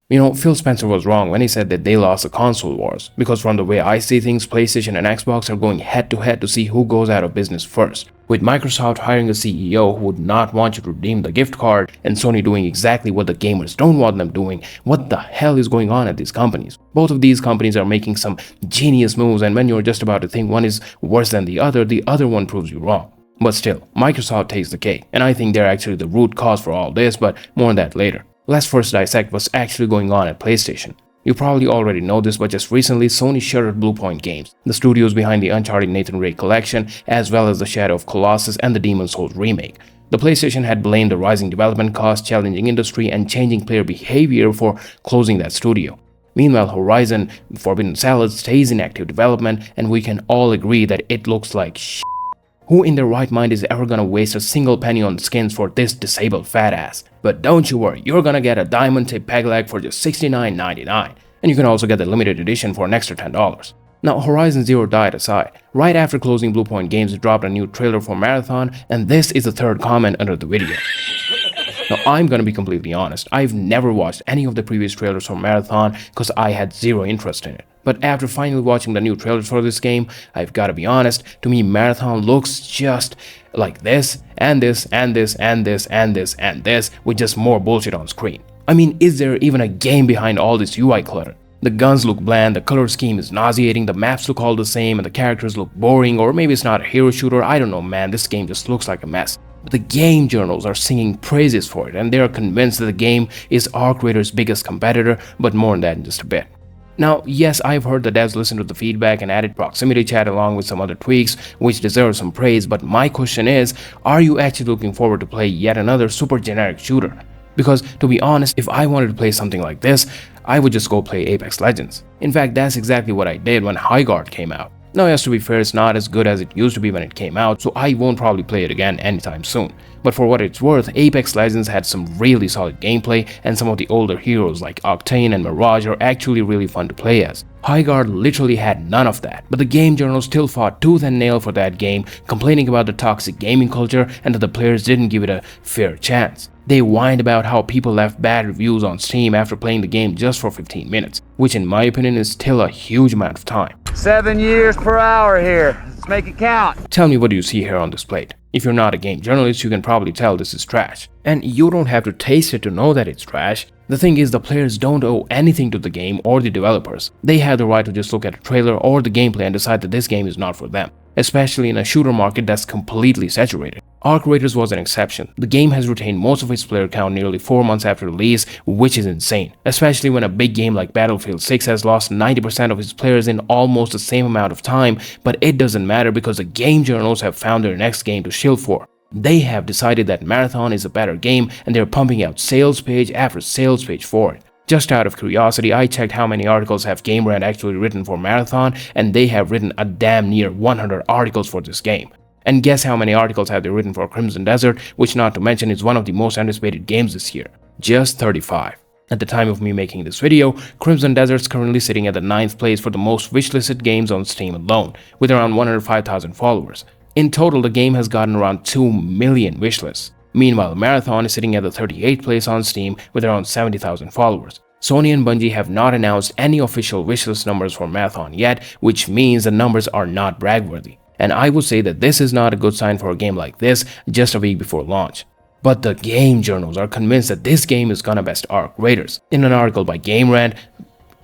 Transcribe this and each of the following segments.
Phil Spencer was wrong when he said that they lost the console wars, because from the way I see things, PlayStation and Xbox are going head to head to see who goes out of business first, with Microsoft hiring a CEO who would not want you to redeem the gift card, and Sony doing exactly what the gamers don't want them doing. What the hell is going on at these companies? Both of these companies are making some genius moves, and when you're just about to think one is worse than the other one proves you wrong. But still, Microsoft takes the cake, and I think they're actually the root cause for all this, but more on that later. Let's first dissect what's actually going on at PlayStation. You probably already know this, but just recently Sony shuttered Bluepoint Games, the studios behind the Uncharted Nathan Drake collection, as well as the Shadow of Colossus and the Demon's Souls remake. The PlayStation had blamed the rising development costs, challenging industry, and changing player behavior for closing that studio. Meanwhile, Horizon Forbidden Salad stays in active development, and we can all agree that it looks like shit. Who in their right mind is ever gonna waste a single penny on skins for this disabled fat ass? But don't you worry, you're gonna get a diamond tip peg leg for just $69.99, and you can also get the limited edition for an extra $10. Now, Horizon Zero Dawn aside, right after closing Bluepoint Games, it dropped a new trailer for Marathon, and this is the third comment under the video. Now, I'm gonna be completely honest, I've never watched any of the previous trailers for Marathon because I had zero interest in it. But after finally watching the new trailers for this game, I've gotta be honest, to me Marathon looks just like this, and this, and this, and this, and this, and this, with just more bullshit on screen. I mean, is there even a game behind all this UI clutter? The guns look bland, the color scheme is nauseating, the maps look all the same, and the characters look boring, or maybe it's not a hero shooter, I don't know man, this game just looks like a mess. But the game journals are singing praises for it, and they are convinced that the game is Arc Raider's biggest competitor, but more on that in just a bit. Now, yes, I've heard the devs listen to the feedback and added proximity chat along with some other tweaks, which deserve some praise, but my question is, are you actually looking forward to play yet another super generic shooter? Because, to be honest, if I wanted to play something like this, I would just go play Apex Legends. In fact, that's exactly what I did when Highguard came out. Now, yes, to be fair, it's not as good as it used to be when it came out, so I won't probably play it again anytime soon. But for what it's worth, Apex Legends had some really solid gameplay, and some of the older heroes like Octane and Mirage are actually really fun to play as. Highguard literally had none of that, but the game journal still fought tooth and nail for that game, complaining about the toxic gaming culture and that the players didn't give it a fair chance. They whined about how people left bad reviews on Steam after playing the game just for 15 minutes, which in my opinion is still a huge amount of time. 7 years per hour here. Let's make it count. Tell me what you see here on this plate. If you're not a game journalist, you can probably tell this is trash. And you don't have to taste it to know that it's trash. The thing is, the players don't owe anything to the game or the developers. They have the right to just look at a trailer or the gameplay and decide that this game is not for them, especially in a shooter market that's completely saturated. Arc Raiders was an exception. The game has retained most of its player count nearly 4 months after release, which is insane, especially when a big game like Battlefield 6 has lost 90% of its players in almost the same amount of time, but it doesn't matter because the game journals have found their next game to shill for. They have decided that Marathon is a better game, and they're pumping out sales page after sales page for it. Just out of curiosity, I checked how many articles have GameRant actually written for Marathon, and they have written a damn near 100 articles for this game. And guess how many articles have they written for Crimson Desert, which not to mention is one of the most anticipated games this year? Just 35. At the time of me making this video, Crimson Desert's currently sitting at the 9th place for the most wishlisted games on Steam alone, with around 105,000 followers. In total, the game has gotten around 2 million wishlists. Meanwhile, Marathon is sitting at the 38th place on Steam with around 70,000 followers. Sony and Bungie have not announced any official wishlist numbers for Marathon yet, which means the numbers are not bragworthy. And I would say that this is not a good sign for a game like this just a week before launch. But the game journals are convinced that this game is gonna best Arc Raiders. In an article by GameRant,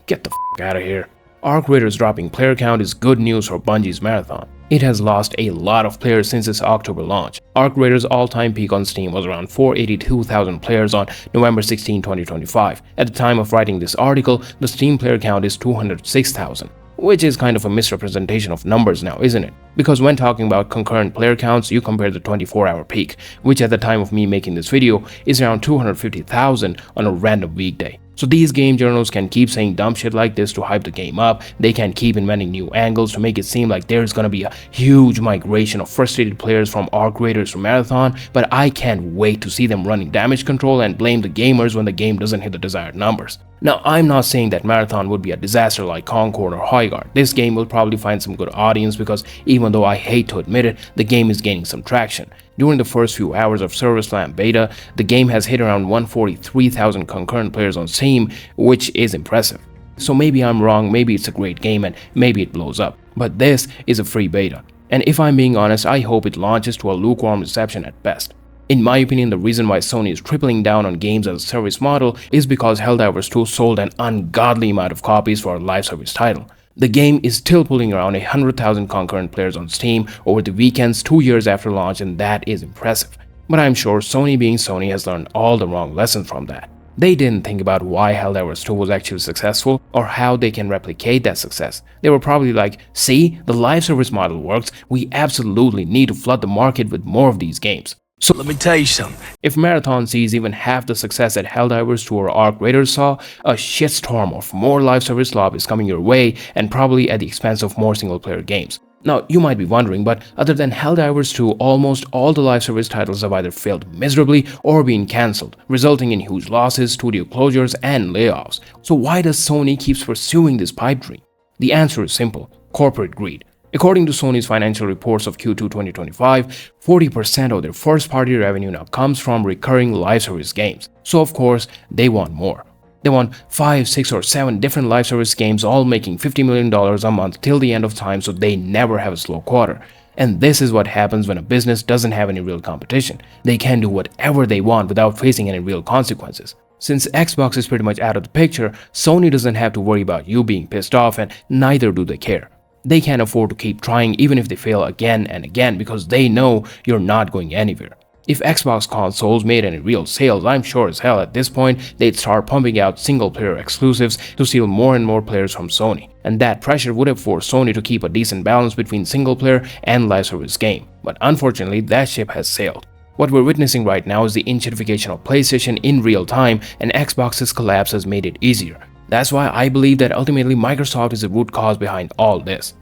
get the f out of here. Arc Raiders dropping player count is good news for Bungie's Marathon. It has lost a lot of players since its October launch. Arc Raiders' all-time peak on Steam was around 482,000 players on November 16, 2025. At the time of writing this article, the Steam player count is 206,000. Which is kind of a misrepresentation of numbers now, isn't it? Because when talking about concurrent player counts, you compare the 24-hour peak, which at the time of me making this video is around 250,000 on a random weekday. So these game journals can keep saying dumb shit like this to hype the game up, they can keep inventing new angles to make it seem like there's gonna be a huge migration of frustrated players from Arc Raiders to Marathon, but I can't wait to see them running damage control and blame the gamers when the game doesn't hit the desired numbers. Now, I'm not saying that Marathon would be a disaster like Concord or Highguard. This game will probably find some good audience because even though I hate to admit it, the game is gaining some traction. During the first few hours of Service Lamp beta, the game has hit around 143,000 concurrent players on Steam, which is impressive. So maybe I'm wrong, maybe it's a great game and maybe it blows up. But this is a free beta. And if I'm being honest, I hope it launches to a lukewarm reception at best. In my opinion, the reason why Sony is tripling down on games as a service model is because Helldivers 2 sold an ungodly amount of copies for a live service title. The game is still pulling around 100,000 concurrent players on Steam over the weekends 2 years after launch, and that is impressive. But I'm sure Sony being Sony has learned all the wrong lessons from that. They didn't think about why Helldivers 2 was actually successful or how they can replicate that success. They were probably like, see, the live service model works, we absolutely need to flood the market with more of these games. So let me tell you something. If Marathon sees even half the success that Helldivers 2 or Arc Raiders saw, a shitstorm of more live service slop is coming your way, and probably at the expense of more single player games. Now, you might be wondering, but other than Helldivers 2, almost all the live service titles have either failed miserably or been cancelled, resulting in huge losses, studio closures, and layoffs. So why does Sony keep pursuing this pipe dream? The answer is simple: corporate greed. According to Sony's financial reports of Q2 2025, 40% of their first-party revenue now comes from recurring live service games. So of course, they want more. They want 5, 6, or 7 different live service games all making $50 million a month till the end of time, so they never have a slow quarter. And this is what happens when a business doesn't have any real competition. They can do whatever they want without facing any real consequences. Since Xbox is pretty much out of the picture, Sony doesn't have to worry about you being pissed off, and neither do they care. They can't afford to keep trying even if they fail again and again because they know you're not going anywhere. If Xbox consoles made any real sales, I'm sure as hell at this point they'd start pumping out single-player exclusives to steal more and more players from Sony. And that pressure would have forced Sony to keep a decent balance between single-player and live service game. But unfortunately, that ship has sailed. What we're witnessing right now is the inchedification of PlayStation in real time, and Xbox's collapse has made it easier. That's why I believe that ultimately Microsoft is the root cause behind all this.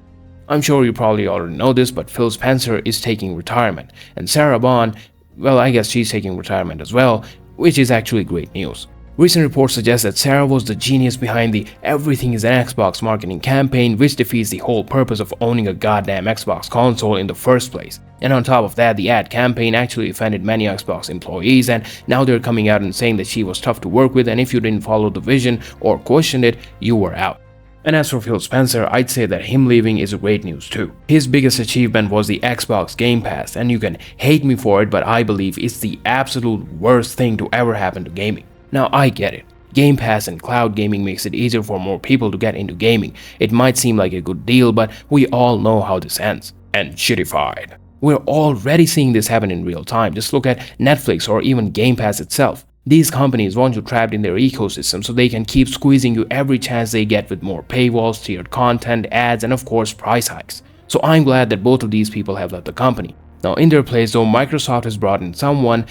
I'm sure you probably already know this, but Phil Spencer is taking retirement, and Sarah Bond, well, I guess she's taking retirement as well, which is actually great news. Recent reports suggest that Sarah was the genius behind the Everything is an Xbox marketing campaign, which defeats the whole purpose of owning a goddamn Xbox console in the first place. And on top of that, the ad campaign actually offended many Xbox employees, and now they're coming out and saying that she was tough to work with, and if you didn't follow the vision or questioned it, you were out. And as for Phil Spencer, I'd say that him leaving is great news too. His biggest achievement was the Xbox Game Pass, and you can hate me for it, but I believe it's the absolute worst thing to ever happen to gaming. Now I get it. Game Pass and cloud gaming makes it easier for more people to get into gaming. It might seem like a good deal, but we all know how this ends. And shittified. We're already seeing this happen in real time. Just look at Netflix or even Game Pass itself. These companies want you trapped in their ecosystem so they can keep squeezing you every chance they get with more paywalls, tiered content, ads, and of course price hikes. So I'm glad that both of these people have left the company. Now in their place though, Microsoft has brought in someone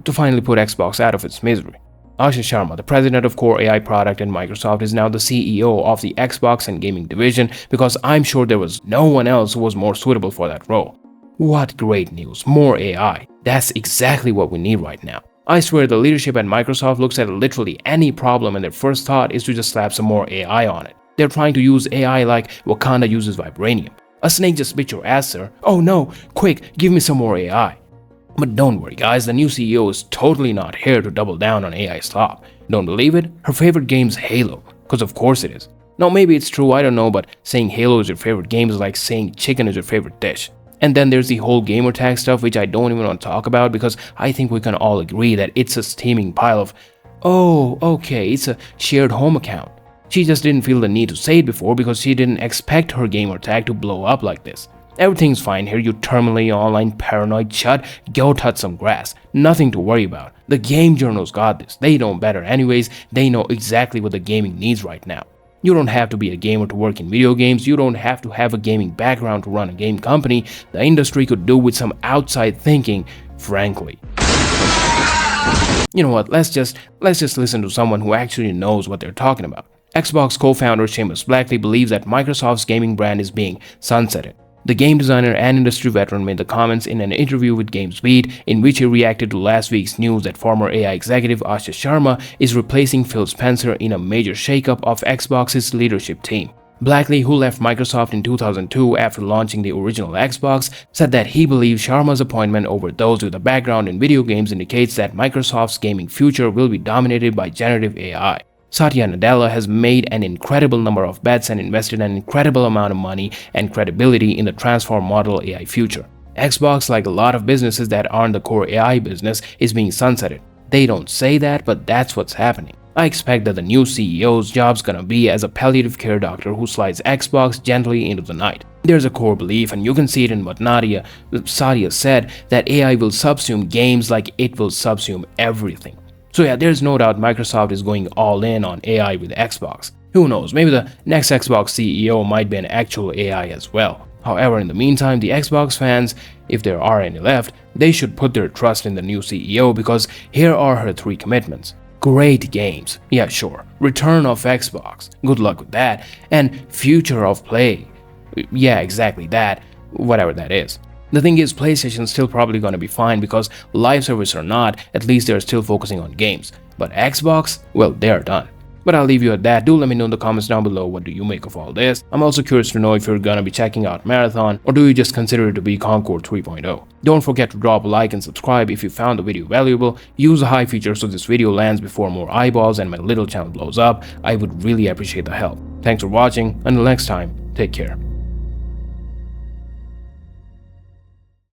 to finally put Xbox out of its misery. Asha Sharma, the president of Core AI product in Microsoft, is now the CEO of the Xbox and gaming division because I'm sure there was no one else who was more suitable for that role. What great news, more AI. That's exactly what we need right now. I swear the leadership at Microsoft looks at literally any problem and their first thought is to just slap some more AI on it. They're trying to use AI like Wakanda uses vibranium. A snake just bit your ass, sir. Oh no, quick, give me some more AI. But don't worry guys, the new CEO is totally not here to double down on AI slop. Don't believe it? Her favorite game's Halo, cause of course it is. Now maybe it's true, I don't know, but saying Halo is your favorite game is like saying chicken is your favorite dish. And then there's the whole gamer tag stuff, which I don't even want to talk about because I think we can all agree that it's a steaming pile of, oh, okay, it's a shared home account. She just didn't feel the need to say it before because she didn't expect her gamer tag to blow up like this. Everything's fine here, you terminally online paranoid chud, go touch some grass. Nothing to worry about. The game journals got this, they know better anyways, they know exactly what the gaming needs right now. You don't have to be a gamer to work in video games, you don't have to have a gaming background to run a game company. The industry could do with some outside thinking, frankly. You know what, let's just listen to someone who actually knows what they're talking about. Xbox co-founder Seamus Blackley believes that Microsoft's gaming brand is being sunsetted. The game designer and industry veteran made the comments in an interview with GamesBeat, in which he reacted to last week's news that former AI executive Asha Sharma is replacing Phil Spencer in a major shakeup of Xbox's leadership team. Blackley, who left Microsoft in 2002 after launching the original Xbox, said that he believes Sharma's appointment over those with a background in video games indicates that Microsoft's gaming future will be dominated by generative AI. Satya Nadella has made an incredible number of bets and invested an incredible amount of money and credibility in the transform model AI future. Xbox, like a lot of businesses that aren't the core AI business, is being sunsetted. They don't say that, but that's what's happening. I expect that the new CEO's job's gonna be as a palliative care doctor who slides Xbox gently into the night. There's a core belief, and you can see it in what Satya said, that AI will subsume games like it will subsume everything. So yeah, there's no doubt Microsoft is going all in on AI with Xbox. Who knows, maybe the next Xbox CEO might be an actual AI as well. However, in the meantime, the Xbox fans, if there are any left, they should put their trust in the new CEO, because here are her 3 commitments. Great games, yeah sure, return of Xbox, good luck with that, and future of play, yeah exactly that, whatever that is. The thing is, PlayStation's still probably gonna be fine because live service or not, at least they're still focusing on games. But Xbox, well, they're done. But I'll leave you at that. Do let me know in the comments down below what do you make of all this. I'm also curious to know if you're gonna be checking out Marathon, or do you just consider it to be Concord 3.0. Don't forget to drop a like and subscribe if you found the video valuable. Use the high feature so this video lands before more eyeballs and my little channel blows up. I would really appreciate the help. Thanks for watching. Until next time, take care.